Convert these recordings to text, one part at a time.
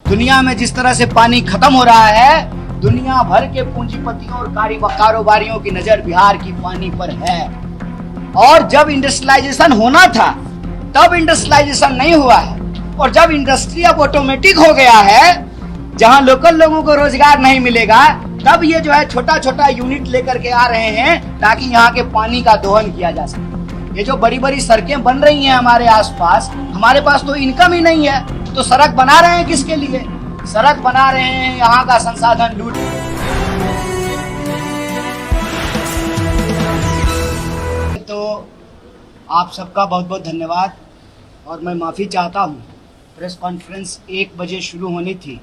दुनिया में जिस तरह से पानी खत्म हो रहा है, दुनिया भर के पूंजीपतियों और कारोबारियों की नजर बिहार की पानी पर है। और जब इंडस्ट्रियलाइजेशन होना था तब इंडस्ट्रियलाइजेशन नहीं हुआ है, और जब इंडस्ट्री अब ऑटोमेटिक हो गया है, जहां लोकल लोगों को रोजगार नहीं मिलेगा, तब ये जो है छोटा छोटा यूनिट लेकर के आ रहे हैं ताकि यहाँ के पानी का दोहन किया जा सके। ये जो बड़ी बड़ी सड़कें बन रही हैं हमारे आसपास, हमारे पास तो इनकम ही नहीं है, तो सड़क बना रहे हैं किसके लिए? सड़क बना रहे हैं यहाँ का संसाधन लूट। तो आप सबका बहुत बहुत धन्यवाद, और मैं माफ़ी चाहता हूँ। प्रेस कॉन्फ्रेंस 1 बजे शुरू होनी थी,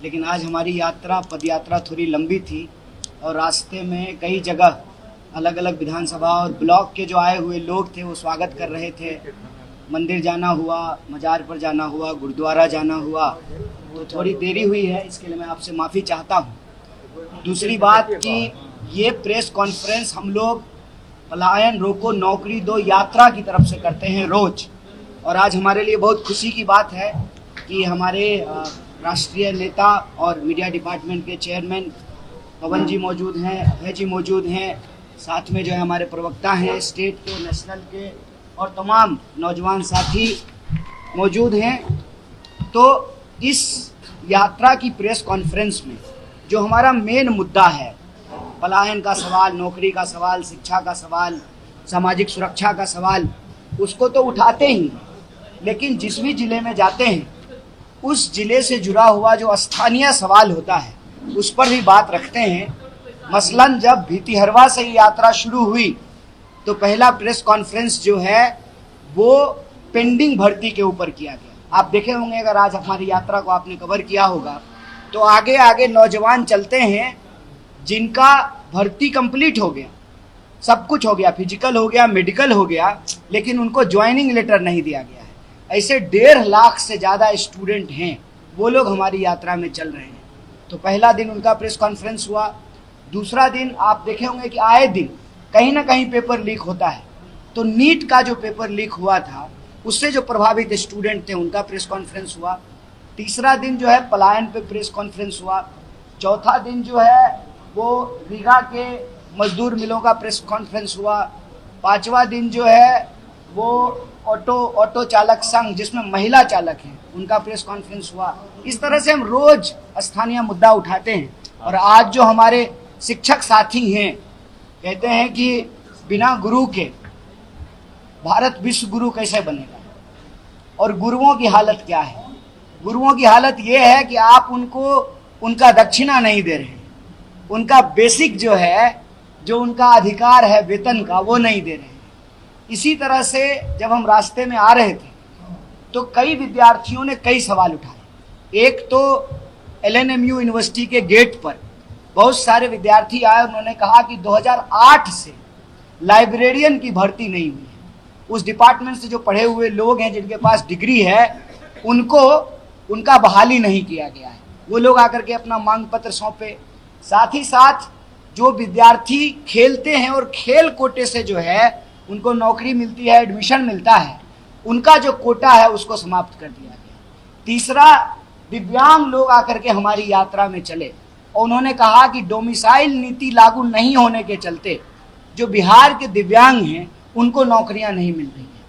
लेकिन आज हमारी यात्रा पदयात्रा थोड़ी लंबी थी और रास्ते में कई जगह अलग अलग विधानसभा और ब्लॉक के जो आए हुए लोग थे वो स्वागत कर रहे थे। मंदिर जाना हुआ, मजार पर जाना हुआ, गुरुद्वारा जाना हुआ, तो थोड़ी देरी हुई है, इसके लिए मैं आपसे माफ़ी चाहता हूँ। दूसरी बात कि ये प्रेस कॉन्फ्रेंस हम लोग पलायन रोको नौकरी दो यात्रा की तरफ से करते हैं रोज, और आज हमारे लिए बहुत खुशी की बात है कि हमारे राष्ट्रीय नेता और मीडिया डिपार्टमेंट के चेयरमैन पवन जी मौजूद हैं, अभय जी मौजूद हैं, साथ में जो है हमारे प्रवक्ता हैं स्टेट के, नेशनल के, और तमाम नौजवान साथी मौजूद हैं। तो इस यात्रा की प्रेस कॉन्फ्रेंस में जो हमारा मेन मुद्दा है, पलायन का सवाल, नौकरी का सवाल, शिक्षा का सवाल, सामाजिक सुरक्षा का सवाल, उसको तो उठाते ही, लेकिन जिस भी ज़िले में जाते हैं उस ज़िले से जुड़ा हुआ जो स्थानीय सवाल होता है उस पर भी बात रखते हैं। मसलन जब भितिहरवा से यात्रा शुरू हुई तो पहला प्रेस कॉन्फ्रेंस जो है वो पेंडिंग भर्ती के ऊपर किया गया। आप देखे होंगे, अगर आज हमारी यात्रा को आपने कवर किया होगा, तो आगे आगे नौजवान चलते हैं जिनका भर्ती कंप्लीट हो गया, सब कुछ हो गया, फिजिकल हो गया, मेडिकल हो गया, लेकिन उनको ज्वाइनिंग लेटर नहीं दिया गया है। ऐसे 1.5 लाख से ज़्यादा स्टूडेंट हैं, वो लोग हमारी यात्रा में चल रहे हैं। तो पहला दिन उनका प्रेस कॉन्फ्रेंस हुआ। दूसरा दिन आप देखे होंगे कि आए दिन कहीं ना कहीं पेपर लीक होता है, तो नीट का जो पेपर लीक हुआ था उससे जो प्रभावित स्टूडेंट थे उनका प्रेस कॉन्फ्रेंस हुआ। तीसरा दिन जो है पलायन पे प्रेस कॉन्फ्रेंस हुआ। चौथा दिन जो है वो रीगा के मजदूर मिलों का प्रेस कॉन्फ्रेंस हुआ। पांचवा दिन जो है वो ऑटो चालक संघ, जिसमें महिला चालक हैं, उनका प्रेस कॉन्फ्रेंस हुआ। इस तरह से हम रोज स्थानीय मुद्दा उठाते हैं। और आज जो हमारे शिक्षक साथी हैं कहते हैं कि बिना गुरु के भारत विश्व गुरु कैसे बनेगा, और गुरुओं की हालत क्या है? गुरुओं की हालत ये है कि आप उनको उनका दक्षिणा नहीं दे रहे, उनका बेसिक जो है, जो उनका अधिकार है वेतन का, वो नहीं दे रहे। इसी तरह से जब हम रास्ते में आ रहे थे तो कई विद्यार्थियों ने कई सवाल उठाए। एक तो LNMU यूनिवर्सिटी के गेट पर बहुत सारे विद्यार्थी आए, उन्होंने कहा कि 2008 से लाइब्रेरियन की भर्ती नहीं हुई है। उस डिपार्टमेंट से जो पढ़े हुए लोग हैं, जिनके पास डिग्री है, उनको उनका बहाली नहीं किया गया है। वो लोग आकर के अपना मांग पत्र सौंपे। साथ ही साथ जो विद्यार्थी खेलते हैं और खेल कोटे से जो है उनको नौकरी मिलती है, एडमिशन मिलता है, उनका जो कोटा है उसको समाप्त कर दिया गया। तीसरा, दिव्यांग लोग आकर के हमारी यात्रा में चले और उन्होंने कहा कि डोमिसाइल नीति लागू नहीं होने के चलते जो बिहार के दिव्यांग हैं उनको नौकरियां नहीं मिल रही हैं।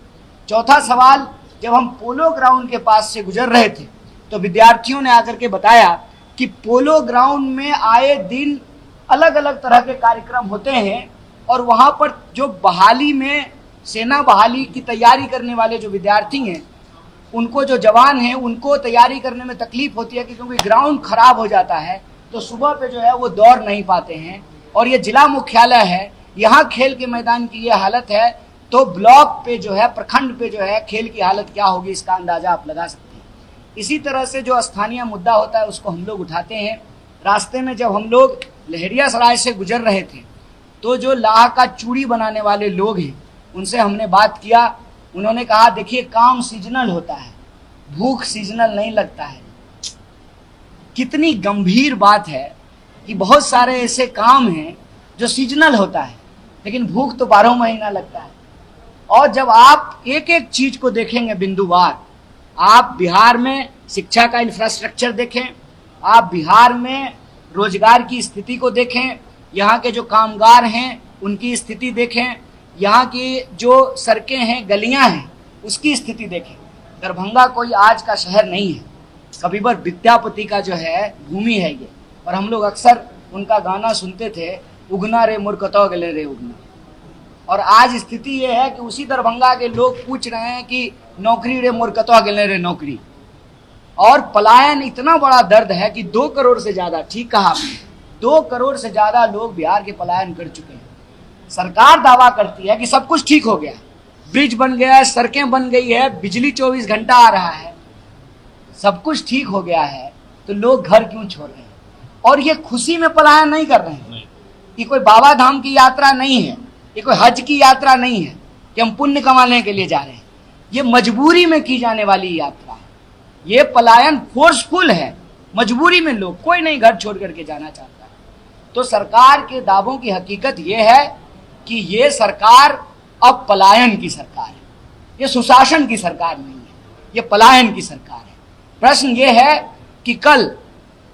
चौथा सवाल, जब हम पोलो ग्राउंड के पास से गुजर रहे थे तो विद्यार्थियों ने आकर के बताया कि पोलो ग्राउंड में आए दिन अलग अलग तरह के कार्यक्रम होते हैं, और वहाँ पर जो बहाली में, सेना बहाली की तैयारी करने वाले जो विद्यार्थी हैं, उनको, जो जवान हैं, उनको तैयारी करने में तकलीफ होती है क्योंकि ग्राउंड खराब हो जाता है, तो सुबह पे जो है वो दौड़ नहीं पाते हैं। और ये जिला मुख्यालय है, यहाँ खेल के मैदान की ये हालत है, तो ब्लॉक पे जो है, प्रखंड पे जो है खेल की हालत क्या होगी, इसका अंदाजा आप लगा सकते हैं। इसी तरह से जो स्थानीय मुद्दा होता है उसको हम लोग उठाते हैं। रास्ते में जब हम लोग लहरियासराय से गुजर रहे थे तो जो लाह का चूड़ी बनाने वाले लोग हैं उनसे हमने बात किया। उन्होंने कहा, देखिए काम सीजनल होता है, भूख सीजनल नहीं लगता है। कितनी गंभीर बात है कि बहुत सारे ऐसे काम हैं जो सीजनल होता है, लेकिन भूख तो 12 महीना लगता है। और जब आप एक एक चीज को देखेंगे बिंदुवार, आप बिहार में शिक्षा का इंफ्रास्ट्रक्चर देखें, आप बिहार में रोजगार की स्थिति को देखें, यहाँ के जो कामगार हैं उनकी स्थिति देखें, यहाँ की जो सड़कें हैं, गलियां हैं, उसकी स्थिति देखें। दरभंगा कोई आज का शहर नहीं है, कबीर विद्यापति का जो है भूमि है ये। और हम लोग अक्सर उनका गाना सुनते थे, उगना रे मुर्कतो गले रे उगना। और आज स्थिति ये है कि उसी दरभंगा के लोग पूछ रहे हैं कि नौकरी रे मुर्कतो गले रे नौकरी। और पलायन इतना बड़ा दर्द है कि 2 करोड़ से ज्यादा, ठीक कहा आपने, 2 करोड़ से ज्यादा लोग बिहार के पलायन कर चुके हैं। सरकार दावा करती है कि सब कुछ ठीक हो गया, ब्रिज बन गया है, सड़कें बन गई है, बिजली 24 घंटा आ रहा है, सब कुछ ठीक हो गया है, तो लोग घर क्यों छोड़ रहे हैं? और ये खुशी में पलायन नहीं कर रहे हैं, ये कोई बाबा धाम की यात्रा नहीं है, ये कोई हज की यात्रा नहीं है कि हम पुण्य कमाने के लिए जा रहे हैं। ये मजबूरी में की जाने वाली यात्रा है। ये पलायन फोर्सफुल है, मजबूरी में लोग, कोई नहीं घर छोड़ करके जाना चाहता है। तो सरकार के दावों की हकीकत ये है कि ये सरकार अब पलायन की सरकार है, ये सुशासन की सरकार नहीं है, ये पलायन की सरकार है। प्रश्न ये है कि कल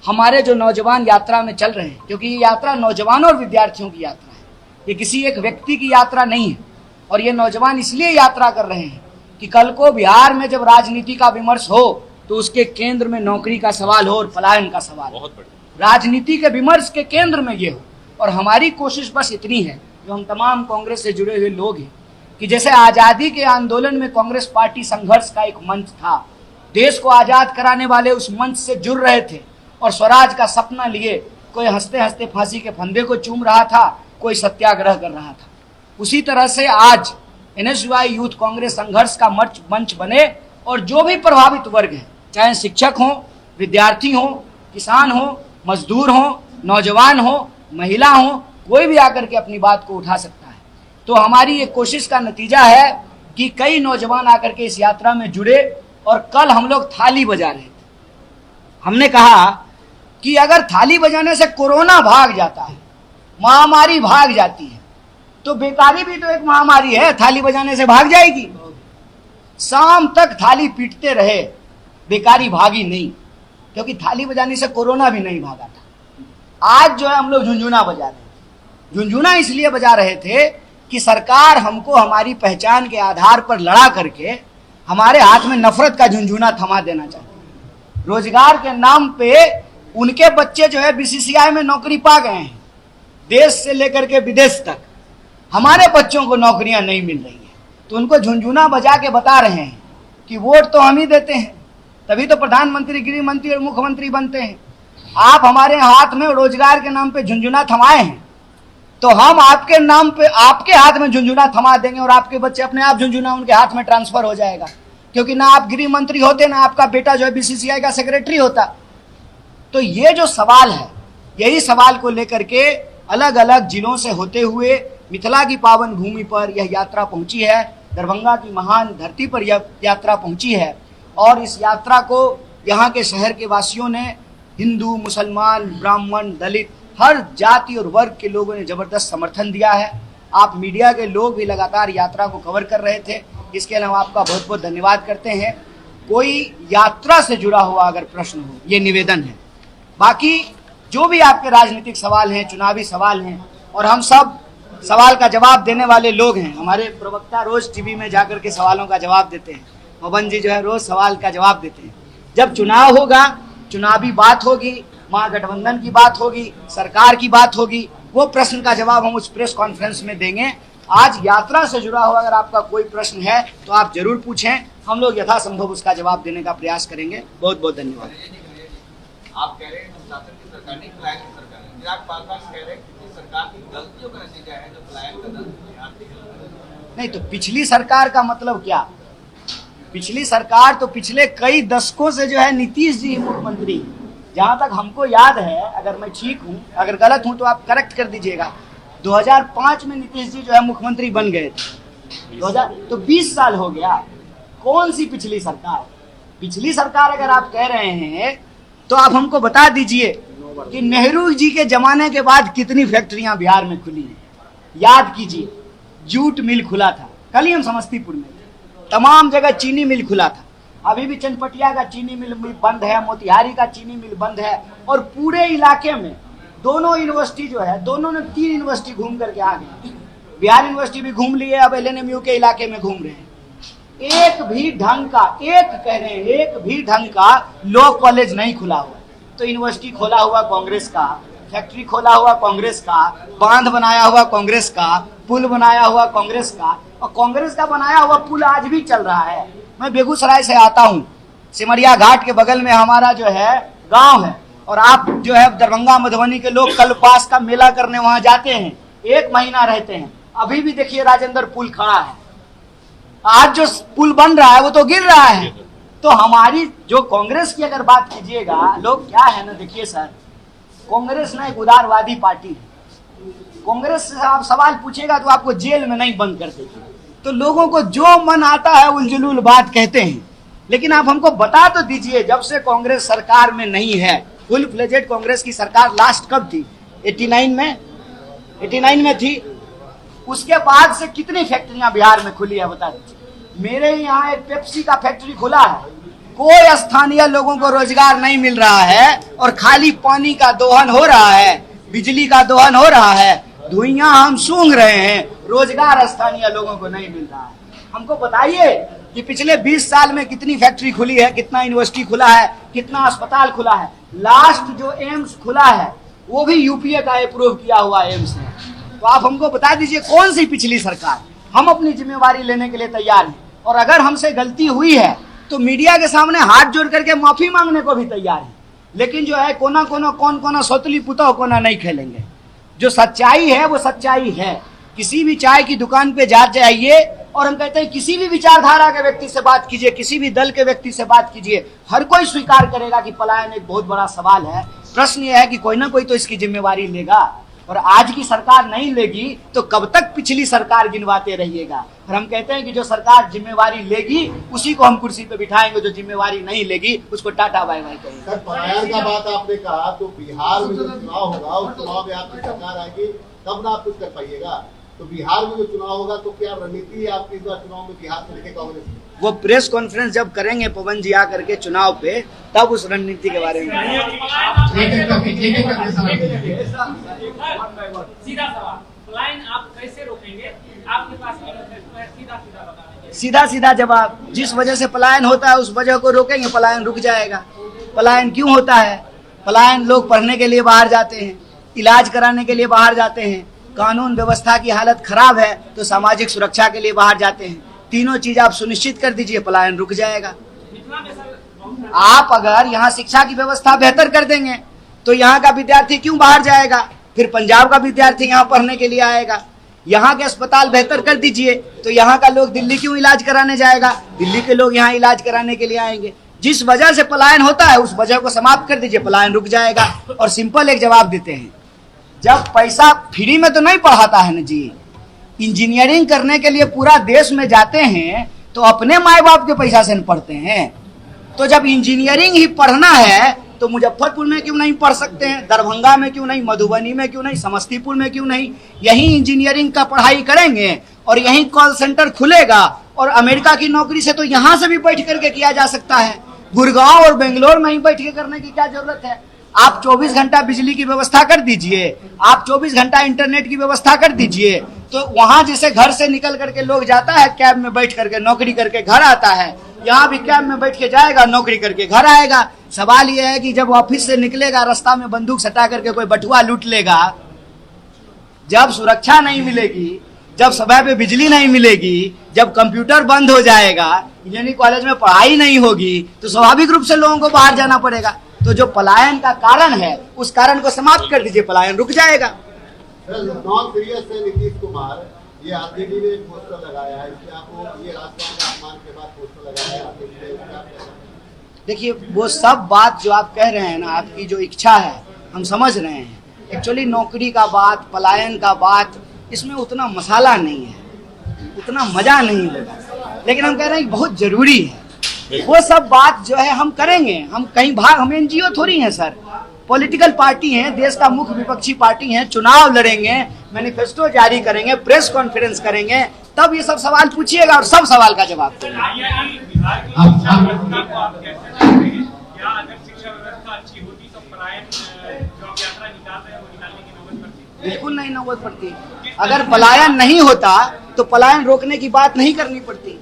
हमारे जो नौजवान यात्रा में चल रहे हैं, क्योंकि ये यात्रा नौजवानों और विद्यार्थियों की यात्रा है, ये किसी एक व्यक्ति की यात्रा नहीं है। और ये नौजवान इसलिए यात्रा कर रहे हैं कि कल को बिहार में जब राजनीति का विमर्श हो तो उसके केंद्र में नौकरी का सवाल हो और पलायन का सवाल हो, राजनीति के विमर्श के केंद्र में ये हो। और हमारी कोशिश बस इतनी है, जो हम तमाम कांग्रेस से जुड़े हुए लोग हैं, कि जैसे आजादी के आंदोलन में कांग्रेस पार्टी संघर्ष का एक मंच था, देश को आजाद कराने वाले उस मंच से जुड़ रहे थे और स्वराज का सपना लिए कोई हंसते हंसते फांसी के फंदे को चूम रहा था, कोई सत्याग्रह कर रहा था। उसी तरह से आज NSUI यूथ कांग्रेस संघर्ष का मंच बने और जो भी प्रभावित वर्ग है, चाहे शिक्षक हो, विद्यार्थी हो, किसान हो, मजदूर हो, नौजवान हो, महिला हो, कोई भी आकर के अपनी बात को उठा सकता है। तो हमारी ये कोशिश का नतीजा है कि कई नौजवान आकर के इस यात्रा में जुड़े और कल हम लोग थाली बजा रहे थे। हमने कहा कि अगर थाली बजाने से कोरोना भाग जाता है, महामारी भाग जाती है, तो बेकारी भी तो एक महामारी है, थाली बजाने से भाग जाएगी। शाम तक थाली पीटते रहे, बेकारी भागी नहीं, क्योंकि थाली बजाने से कोरोना भी नहीं भागा था। आज जो है हम लोग झुंझुना बजा रहे हैं। झुंझुना इसलिए बजा रहे थे कि सरकार हमको हमारी पहचान के आधार पर लड़ा करके हमारे हाथ में नफरत का झुंझुना थमा देना चाहती है। रोजगार के नाम पे उनके बच्चे जो है BCCI में नौकरी पा गए हैं, देश से लेकर के विदेश तक। हमारे बच्चों को नौकरियां नहीं मिल रही है, तो उनको झुंझुना बजा के बता रहे हैं कि वोट तो हम ही देते हैं, तभी तो प्रधानमंत्री, गृह मंत्री और मुख्यमंत्री बनते हैं। आप हमारे हाथ में रोजगार के नाम पे झुंझुना थमाए हैं, तो हम आपके नाम पे आपके हाथ में झुंझुना थमा देंगे और आपके बच्चे अपने आप झुंझुना उनके हाथ में ट्रांसफर हो जाएगा। क्योंकि ना आप गृह मंत्री होते, ना आपका बेटा जो है BCCI का सेक्रेटरी होता। तो ये जो सवाल है, यही सवाल को लेकर के अलग अलग जिलों से होते हुए मिथिला की पावन भूमि पर यह यात्रा पहुंची है, दरभंगा की महान धरती पर यह यात्रा पहुंची है। और इस यात्रा को यहाँ के शहर के वासियों ने, हिंदू, मुसलमान, ब्राह्मण, दलित, हर जाति और वर्ग के लोगों ने जबरदस्त समर्थन दिया है। आप मीडिया के लोग भी लगातार यात्रा को कवर कर रहे थे, इसके लिए हम आपका बहुत बहुत धन्यवाद करते हैं। कोई यात्रा से जुड़ा हुआ अगर प्रश्न हो, ये निवेदन है। बाकी जो भी आपके राजनीतिक सवाल हैं, चुनावी सवाल हैं, और हम सब सवाल का जवाब देने वाले लोग हैं। हमारे प्रवक्ता रोज टीवी में जाकर के सवालों का जवाब देते हैं, पवन जी जो है रोज सवाल का जवाब देते हैं। जब चुनाव होगा, चुनावी बात होगी, महागठबंधन की बात होगी, सरकार की बात होगी, वो प्रश्न का जवाब हम उस प्रेस कॉन्फ्रेंस में देंगे। आज यात्रा से जुड़ा हुआ अगर आपका कोई प्रश्न है तो आप जरूर पूछें, हम लोग यथासंभव उसका जवाब देने का प्रयास करेंगे। बहुत बहुत धन्यवाद। आप कह रहे हैं शासन की सरकार नहीं, पलायन की सरकार है। आप बार-बार कह रहे हैं कि सरकार की गलतियों का नतीजा है जो पलायन का दर नहीं, तो पिछली सरकार का मतलब क्या? पिछली सरकार तो पिछले कई दशकों से जो है नीतीश जी मुख्यमंत्री, जहां तक हमको याद है, अगर मैं ठीक हूं, अगर गलत हूं तो आप करेक्ट कर दीजिएगा, 2005 में नीतीश जी जो है मुख्यमंत्री बन गए थे। 2000 तो 20 साल हो गया। कौन सी पिछली सरकार? पिछली सरकार अगर आप कह रहे हैं तो आप हमको बता दीजिए कि नेहरू जी के जमाने के बाद कितनी फैक्ट्रियां बिहार में खुली हैं। याद कीजिए, जूट मिल खुला था, कल ही हम समस्तीपुर में, तमाम जगह चीनी मिल खुला था। अभी भी चनपटिया का चीनी मिल बंद है, मोतिहारी का चीनी मिल बंद है, और पूरे इलाके में दोनों यूनिवर्सिटी जो है, दोनों ने 3 यूनिवर्सिटी घूम करके आ गए। बिहार यूनिवर्सिटी भी घूम लिए, अब LNMU के इलाके में घूम रहे हैं। एक भी ढंग का लॉ कॉलेज नहीं खुला हुआ। तो यूनिवर्सिटी खोला हुआ कांग्रेस का, फैक्ट्री खोला हुआ कांग्रेस का, बांध बनाया हुआ कांग्रेस का, पुल बनाया हुआ कांग्रेस का, और कांग्रेस का बनाया हुआ पुल आज भी चल रहा है। मैं बेगूसराय से आता हूँ, सिमरिया घाट के बगल में हमारा जो है गांव है, और आप जो है दरभंगा मधुबनी के लोग कल्पास का मेला करने वहां जाते हैं, 1 महीना रहते हैं। अभी भी देखिए राजेंद्र पुल खड़ा है, आज जो पुल बन रहा है वो तो गिर रहा है। तो हमारी जो कांग्रेस की अगर बात कीजिएगा, लोग क्या है ना, देखिए सर, कांग्रेस ना एक उदारवादी पार्टी है। कांग्रेस से आप सवाल पूछेगा तो आपको जेल में नहीं बंद कर देगी। तो लोगों को जो मन आता है उलझुल बात कहते हैं। लेकिन आप हमको बता तो दीजिए, जब से कांग्रेस सरकार में नहीं है, फुल फ्लेजेड कांग्रेस की सरकार लास्ट कब थी? 89 में थी। उसके बाद से कितनी फैक्ट्रियां बिहार में खुली है बता दीजिए। मेरे यहाँ एक पेप्सी का फैक्ट्री खुला है, कोई स्थानीय लोगों को रोजगार नहीं मिल रहा है, और खाली पानी का दोहन हो रहा है, बिजली का दोहन हो रहा है, धुइयां हम सूंघ रहे हैं, रोजगार स्थानीय लोगों को नहीं मिल रहा है। हमको बताइए कि पिछले 20 साल में कितनी फैक्ट्री खुली है, कितना यूनिवर्सिटी खुला है, कितना अस्पताल खुला है। लास्ट जो एम्स खुला है वो भी यूपीए का अप्रूव किया हुआ एम्स है। तो आप हमको बता दीजिए कौन सी पिछली सरकार। हम अपनी जिम्मेवारी लेने के लिए तैयार हैं, और अगर हमसे गलती हुई है तो मीडिया के सामने हाथ जोड़ करके माफी मांगने को भी तैयार है। लेकिन जो है कौन कोना सोतली पुता कोना नहीं खेलेंगे। जो सच्चाई है वो सच्चाई है। किसी भी चाय की दुकान पे जा जाइए, और हम कहते हैं किसी भी विचारधारा के व्यक्ति से बात कीजिए, किसी भी दल के व्यक्ति से बात कीजिए, हर कोई स्वीकार करेगा कि पलायन एक बहुत बड़ा सवाल है। प्रश्न यह है कि कोई ना कोई तो इसकी जिम्मेवारी लेगा, और आज की सरकार नहीं लेगी तो कब तक पिछली सरकार गिनवाते रहिएगा। और हम कहते हैं कि जो सरकार जिम्मेवारी लेगी उसी को हम कुर्सी पे बिठाएंगे, जो जिम्मेवारी नहीं लेगी उसको टाटा बाय बाय करेंगे। सर, पलायन का बात आपने कहा, तो बिहार में जो चुनाव होगा उस चुनाव में आपकी सरकार आएगी तब ना आप कुछ कर पाइएगा। तो बिहार में जो चुनाव होगा तो क्या रणनीति है आपकी इस बार चुनाव में बिहार से लेके कांग्रेस? वो प्रेस कॉन्फ्रेंस जब करेंगे पवन जी आकर के चुनाव पे, तब उस रणनीति के बारे में। सीधा सवाल, पलायन आप कैसे रोकेंगे? आपके पास सीधा जवाब, जिस वजह से पलायन होता है उस वजह को रोकेंगे, पलायन रुक जाएगा। पलायन क्यों होता है? पलायन लोग पढ़ने के लिए बाहर जाते हैं, इलाज कराने के लिए बाहर जाते हैं, कानून व्यवस्था की हालत खराब है तो सामाजिक सुरक्षा के लिए बाहर जाते हैं। तीनों चीज आप सुनिश्चित कर दीजिए, पलायन रुक जाएगा। आप अगर यहाँ शिक्षा की व्यवस्था बेहतर कर देंगे तो यहाँ का विद्यार्थी क्यों बाहर जाएगा? फिर पंजाब का विद्यार्थी यहाँ पढ़ने के लिए आएगा। यहाँ के अस्पताल बेहतर कर दीजिए तो यहाँ का लोग दिल्ली क्यों इलाज कराने जाएगा? दिल्ली के लोग यहाँ इलाज कराने के लिए आएंगे। जिस वजह से पलायन होता है उस वजह को समाप्त कर दीजिए, पलायन रुक जाएगा। और सिंपल एक जवाब देते हैं, जब पैसा फ्री में तो नहीं पढ़ाता है ना जी। इंजीनियरिंग करने के लिए पूरा देश में जाते हैं तो अपने माए बाप के पैसा से पढ़ते हैं। तो जब इंजीनियरिंग ही पढ़ना है तो मुजफ्फरपुर में क्यों नहीं पढ़ सकते हैं, दरभंगा में क्यों नहीं, मधुबनी में क्यों नहीं, समस्तीपुर में क्यों नहीं? यहीं इंजीनियरिंग का पढ़ाई करेंगे और यहीं कॉल सेंटर खुलेगा, और अमेरिका की नौकरी से तो यहाँ से भी बैठ करके किया जा सकता है। गुड़गांव और बेंगलोर में ही बैठ के करने की क्या जरूरत है? आप 24 घंटा बिजली की व्यवस्था कर दीजिए, आप 24 घंटा इंटरनेट की व्यवस्था कर दीजिए, तो वहां जैसे घर से निकल करके लोग जाता है कैब में बैठ करके नौकरी करके घर आता है, यहाँ भी कैब में बैठ के जाएगा, नौकरी करके घर आएगा। सवाल यह है कि जब ऑफिस से निकलेगा रास्ता में बंदूक सटा करके कोई बटुआ लूट लेगा, जब सुरक्षा नहीं मिलेगी, जब समय पे बिजली नहीं मिलेगी, जब कंप्यूटर बंद हो जाएगा, इंजीनियरिंग कॉलेज में पढ़ाई नहीं होगी, तो स्वाभाविक रूप से लोगों को बाहर जाना पड़ेगा। तो जो पलायन का कारण है उस कारण को समाप्त कर दीजिए, पलायन रुक जाएगा। नॉन सीरियस है नीतीश कुमार, ये आरजेडी ने एक पोस्टर लगाया है, इसलिए आपको ये राजस्थान का अपमान के बाद पोस्टर लगाया है आरजेडी ने। देखिए वो सब बात जो आप कह रहे हैं ना, आपकी जो इच्छा है हम समझ रहे हैं। एक्चुअली नौकरी का बात, पलायन का बात, इसमें उतना मसाला नहीं है, उतना मजा नहीं होगा, लेकिन हम कह रहे हैं बहुत जरूरी है। वो सब बात जो है हम करेंगे। हम कहीं भाग, हम एनजीओ थोड़ी हैं सर, पॉलिटिकल पार्टी हैं, देश का मुख्य विपक्षी पार्टी हैं, चुनाव लड़ेंगे, मैनिफेस्टो जारी करेंगे, प्रेस कॉन्फ्रेंस करेंगे, तब ये सब सवाल पूछिएगा और सब सवाल का जवाब देंगे। बिहार की शिक्षा व्यवस्था को आप कैसे देखते हैं? या अगर शिक्षा व्यवस्था अच्छी होती तो पलायन जो आप यात्रा निकाल रहे हैं वो निकालने की नौबत पड़ती? बिल्कुल नहीं नौबत पड़ती। अगर पलायन नहीं होता तो पलायन रोकने की बात नहीं करनी पड़ती।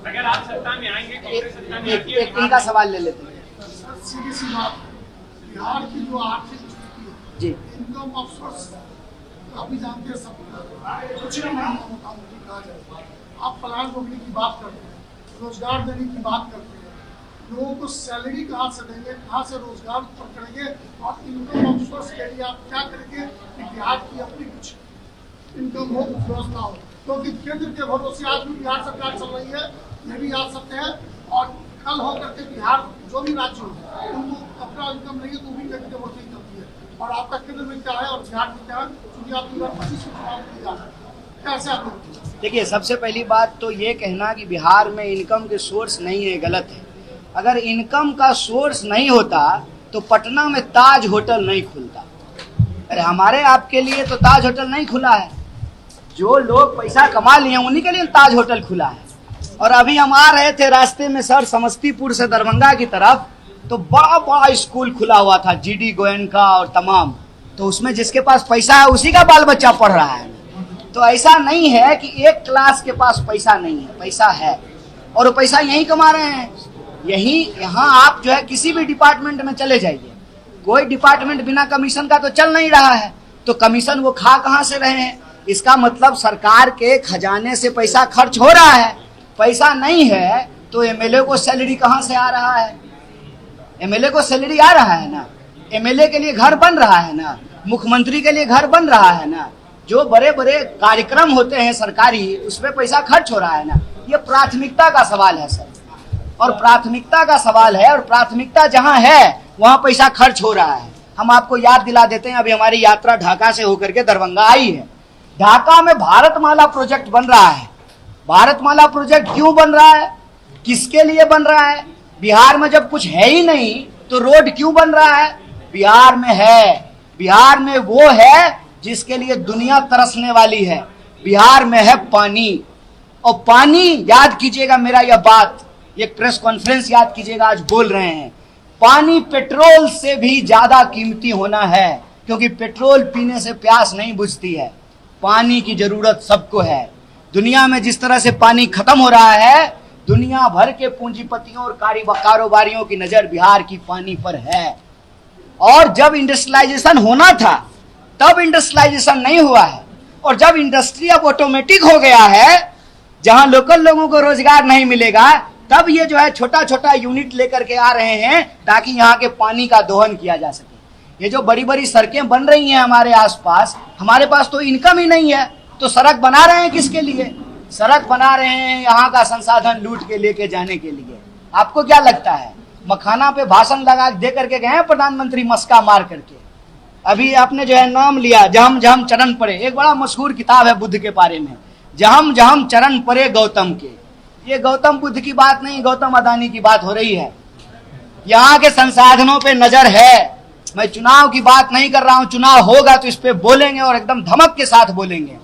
अगर आप सत्ता में आएंगे, कांग्रेस सत्ता में आती है, एक इनका सवाल ले लेते हैं। सीधी सी बात, बिहार की जो आर्थिक स्थिति है, जी इनकम ऑफ सोर्स अभी जानते हैं सब, कुछ भी नहीं होता उनकी कहा जाए। आप पलायन रोकने की बात करते हैं, रोजगार देने की बात करते हैं, लोगों को सैलरी कहाँ से देंगे, कहाँ से रोजगार करेंगे, और इनकम ऑफ सोर्स के लिए आप क्या करेंगे कि बिहार की अपनी कुछ इनकम हो, कुछ व्यवस्था हो। क्योंकि केंद्र के भरोसे आज भी बिहार सरकार चल रही है, ये भी याद सकते हैं। और कल हो करके बिहार जो भी राज्य हो उनको अपना इनकम नहीं है तो भी केंद्र के भरोसे ही चलती है। और आपका केंद्र में क्या है और बिहार में क्या है, क्योंकि आप 2025 में चुनाव नहीं जा सकते, कैसे आप देखिए, सबसे पहली बात तो ये कहना कि बिहार में इनकम के सोर्स नहीं है, गलत है। अगर इनकम का सोर्स नहीं होता तो पटना में ताज होटल नहीं खुलता। अरे हमारे आपके लिए तो ताज होटल नहीं खुला है, जो लोग पैसा कमा लिए उन्हीं के लिए ताज होटल खुला है। और अभी हम आ रहे थे रास्ते में सर, समस्तीपुर से दरभंगा की तरफ, तो बड़ा बड़ा स्कूल खुला हुआ था, जीडी गोयनका और तमाम। तो उसमें जिसके पास पैसा है उसी का बाल बच्चा पढ़ रहा है। तो ऐसा नहीं है कि एक क्लास के पास पैसा नहीं है, पैसा है और वो पैसा यहीं कमा रहे हैं। यहाँ आप जो है किसी भी डिपार्टमेंट में चले जाइए, कोई डिपार्टमेंट बिना कमीशन का तो चल नहीं रहा है। तो कमीशन वो खा कहाँ से रहे हैं? इसका मतलब सरकार के खजाने से पैसा खर्च हो रहा है। पैसा नहीं है तो एमएलए को सैलरी कहाँ से आ रहा है? एमएलए को सैलरी आ रहा है ना, एमएलए के लिए घर बन रहा है ना, मुख्यमंत्री के लिए घर बन रहा है ना, जो बड़े बड़े कार्यक्रम होते हैं सरकारी, उसमें पैसा खर्च हो रहा है ना। ये प्राथमिकता का सवाल है सर, और प्राथमिकता का सवाल है, और प्राथमिकता जहाँ है वहाँ पैसा खर्च हो रहा है। हम आपको याद दिला देते हैं, अभी हमारी यात्रा ढाका से होकर के दरभंगा आई है। ढाका में भारतमाला प्रोजेक्ट बन रहा है। भारतमाला प्रोजेक्ट क्यों बन रहा है, किसके लिए बन रहा है? बिहार में जब कुछ है ही नहीं तो रोड क्यों बन रहा है? बिहार में है, बिहार में वो है जिसके लिए दुनिया तरसने वाली है। बिहार में है पानी, और पानी, याद कीजिएगा मेरा यह बात, एक प्रेस कॉन्फ्रेंस याद कीजिएगा, आज बोल रहे हैं, पानी पेट्रोल से भी ज्यादा कीमती होना है, क्योंकि पेट्रोल पीने से प्यास नहीं बुझती है। पानी की जरूरत सबको है। दुनिया में जिस तरह से पानी खत्म हो रहा है, दुनिया भर के पूंजीपतियों और कारोबारियों की नजर बिहार की पानी पर है। और जब इंडस्ट्रियलाइजेशन होना था तब इंडस्ट्रियलाइजेशन नहीं हुआ है, और जब इंडस्ट्री अब ऑटोमेटिक हो गया है, जहां लोकल लोगों को रोजगार नहीं मिलेगा, तब ये जो है छोटा छोटा यूनिट लेकर के आ रहे हैं ताकि यहाँ के पानी का दोहन किया जा सके। ये जो बड़ी बड़ी सड़कें बन रही हैं हमारे आसपास, हमारे पास तो इनकम ही नहीं है, तो सड़क बना रहे हैं किसके लिए? सड़क बना रहे हैं यहाँ का संसाधन लूट के लेके जाने के लिए। आपको क्या लगता है, मखाना पे भाषण लगा दे करके गए प्रधानमंत्री मस्का मार करके? अभी आपने जो है नाम लिया, जहम जहम चरण पड़े, एक बड़ा मशहूर किताब है बुद्ध के बारे में, जहम जहम चरण पड़े गौतम के। ये गौतम बुद्ध की बात नहीं, गौतम अदानी की बात हो रही है। यहाँ के संसाधनों पे नजर है। मैं चुनाव की बात नहीं कर रहा हूँ, चुनाव होगा तो इस पे बोलेंगे और एकदम धमक के साथ बोलेंगे।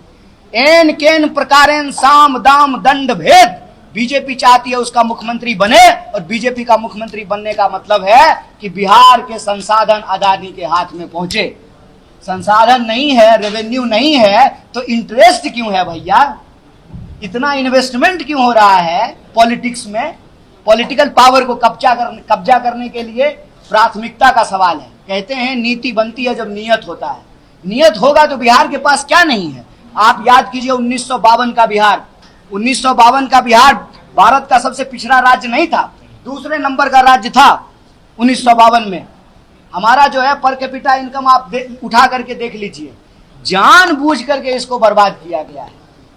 एन केन प्रकारेन साम दाम दंड भेद बीजेपी चाहती है उसका मुख्यमंत्री बने, और बीजेपी का मुख्यमंत्री बनने का मतलब है कि बिहार के संसाधन अदानी के हाथ में पहुंचे। संसाधन नहीं है, रेवेन्यू नहीं है, तो इंटरेस्ट क्यों है भैया? इतना इन्वेस्टमेंट क्यों हो रहा है पॉलिटिक्स में? पॉलिटिकल पावर को कब्जा करने के लिए प्राथमिकता का सवाल है। कहते हैं नीति बनती है जब नियत होता है। नियत होगा तो बिहार के पास क्या नहीं है? आप याद कीजिए 1952 का बिहार। 1952 का बिहार भारत का सबसे पिछड़ा राज्य नहीं था, दूसरे नंबर का राज्य था 1952 में। हमारा जो है पर कैपिटा इनकम आप उठा करके देख लीजिए। जानबूझ करके इसको बर्बाद किया गया है,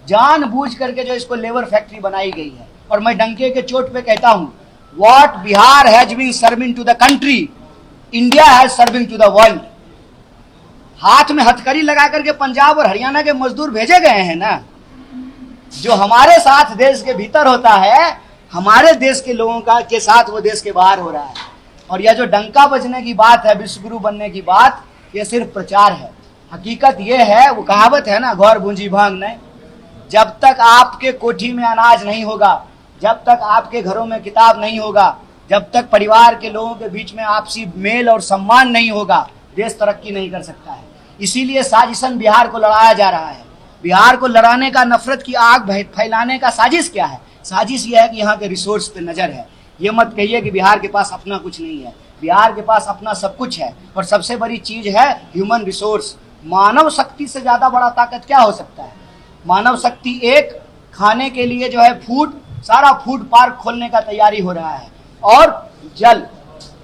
जानबूझ करके जो इसको लेबर फैक्ट्री बनाई गई है। और मैं डंके के चोट पे कहता हूं, what Bihar has been serving to the country, India has serving to the world. हाथ में हथकड़ी लगा करके पंजाब और हरियाणा के मजदूर भेजे गए हैं ना, जो हमारे साथ देश के भीतर होता है, हमारे देश के लोगों का के साथ वो देश के बाहर हो रहा है। और यह जो डंका बजने की बात है, विश्वगुरु बनने की बात, ये सिर्फ प्रचार है। हकीकत ये है, वो कहावत है ना, घौर भूंजी भांग नहीं। जब तक आपके कोठी में अनाज नहीं होगा, जब तक आपके घरों में किताब नहीं होगा, जब तक परिवार के लोगों के बीच में आपसी मेल और सम्मान नहीं होगा, देश तरक्की नहीं कर सकता है। इसीलिए साजिशन बिहार को लड़ाया जा रहा है। बिहार को लड़ाने का, नफरत की आग फैलाने का साजिश क्या है? साजिश यह है कि यहाँ के रिसोर्स पे नजर है। ये मत कहिए कि बिहार के पास अपना कुछ नहीं है। बिहार के पास अपना सब कुछ है, और सबसे बड़ी चीज है ह्यूमन रिसोर्स। मानव शक्ति से ज्यादा बड़ा ताकत क्या हो सकता है? मानव शक्ति एक, खाने के लिए जो है फूड, सारा फूड पार्क खोलने का तैयारी हो रहा है। और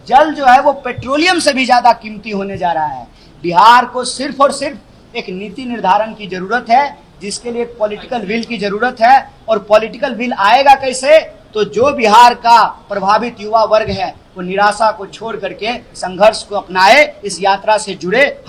जल जो है वो पेट्रोलियम से भी ज्यादा कीमती होने जा रहा है। बिहार को सिर्फ और सिर्फ एक नीति निर्धारण की जरूरत है, जिसके लिए एक पॉलिटिकल विल की जरूरत है। और पॉलिटिकल विल आएगा कैसे? तो जो बिहार का प्रभावित युवा वर्ग है वो निराशा को छोड़ करके संघर्ष को अपनाए, इस यात्रा से जुड़े।